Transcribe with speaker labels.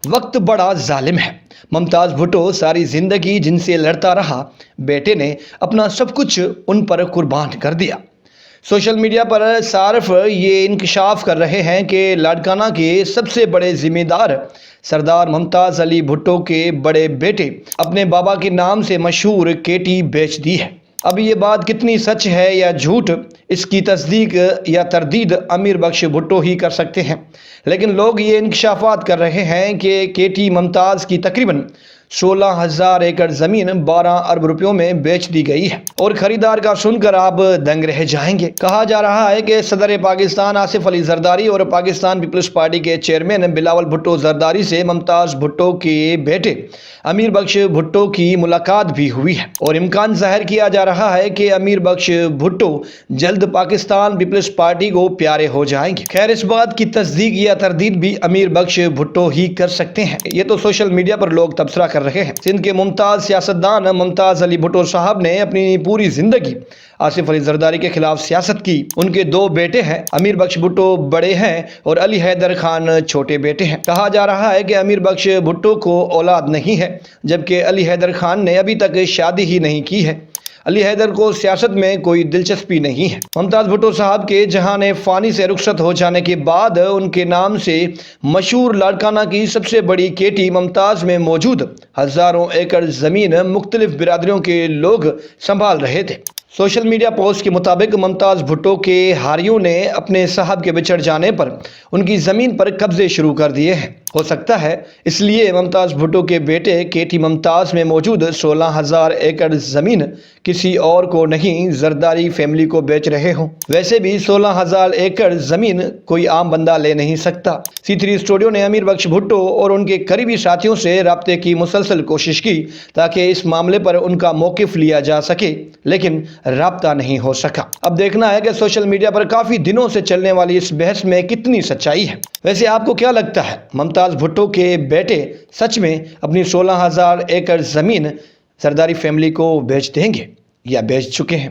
Speaker 1: وقت بڑا ظالم ہے۔ ممتاز بھٹو ساری زندگی جن سے لڑتا رہا، بیٹے نے اپنا سب کچھ ان پر قربان کر دیا۔ سوشل میڈیا پر صارف یہ انکشاف کر رہے ہیں کہ لاڑکانہ کے سب سے بڑے ذمہ دار سردار ممتاز علی بھٹو کے بڑے بیٹے اپنے بابا کے نام سے مشہور کیٹی بیچ دی ہے۔ اب یہ بات کتنی سچ ہے یا جھوٹ، اس کی تصدیق یا تردید امیر بخش بھٹو ہی کر سکتے ہیں، لیکن لوگ یہ انکشافات کر رہے ہیں کہ کیٹی ممتاز کی تقریباً 16,000 ایکڑ زمین 12 ارب روپیوں میں بیچ دی گئی ہے، اور خریدار کا سن کر آپ دنگ رہ جائیں گے۔ کہا جا رہا ہے کہ صدر پاکستان آصف علی زرداری اور پاکستان پیپلز پارٹی کے چیئرمین بلاول بھٹو زرداری سے ممتاز بھٹو کے بیٹے امیر بخش بھٹو کی ملاقات بھی ہوئی ہے، اور امکان ظاہر کیا جا رہا ہے کہ امیر بخش بھٹو جلد پاکستان پیپلز پارٹی کو پیارے ہو جائیں گے۔ خیر، اس بات کی تصدیق یا تردید بھی امیر بخش بھٹو ہی کر سکتے ہیں۔ یہ تو سوشل میڈیا پر لوگ تبصرہ کر رہے ہیں۔ سندھ کے ممتاز سیاستدان ممتاز علی بھٹو صاحب نے اپنی پوری زندگی آصف علی زرداری کے خلاف سیاست کی۔ ان کے 2 بیٹے ہیں، امیر بخش بھٹو بڑے ہیں اور علی حیدر خان چھوٹے بیٹے ہیں۔ کہا جا رہا ہے کہ امیر بخش بھٹو کو اولاد نہیں ہے، جبکہ علی حیدر خان نے ابھی تک شادی ہی نہیں کی ہے۔ علی حیدر کو سیاست میں کوئی دلچسپی نہیں ہے۔ ممتاز بھٹو صاحب کے جہان فانی سے رخصت ہو جانے کے بعد ان کے نام سے مشہور لاڑکانہ کی سب سے بڑی کیٹی ممتاز میں موجود ہزاروں ایکڑ زمین مختلف برادریوں کے لوگ سنبھال رہے تھے۔ سوشل میڈیا پوسٹ کے مطابق ممتاز بھٹو کے ہاریوں نے اپنے صاحب کے بچھڑ جانے پر ان کی زمین پر قبضے شروع کر دیے ہیں۔ ہو سکتا ہے اس لیے ممتاز بھٹو کے بیٹے کیٹی ممتاز میں موجود 16,000 ایکڑ زمین کسی اور کو نہیں، زرداری فیملی کو بیچ رہے ہوں۔ ویسے بھی 16,000 ایکڑ زمین کوئی عام بندہ لے نہیں سکتا۔ C3 اسٹوڈیو نے امیر بخش بھٹو اور ان کے قریبی ساتھیوں سے رابطے کی مسلسل کوشش کی تاکہ اس معاملے پر ان کا موقف لیا جا سکے، لیکن رابطہ نہیں ہو سکا۔ اب دیکھنا ہے کہ سوشل میڈیا پر کافی دنوں سے چلنے والی اس بحث میں کتنی سچائی ہے۔ ویسے آپ کو کیا لگتا ہے، ممتاز بھٹو کے بیٹے سچ میں اپنی 16,000 ایکڑ زمین زرداری فیملی کو بیچ دیں گے یا بیچ چکے ہیں؟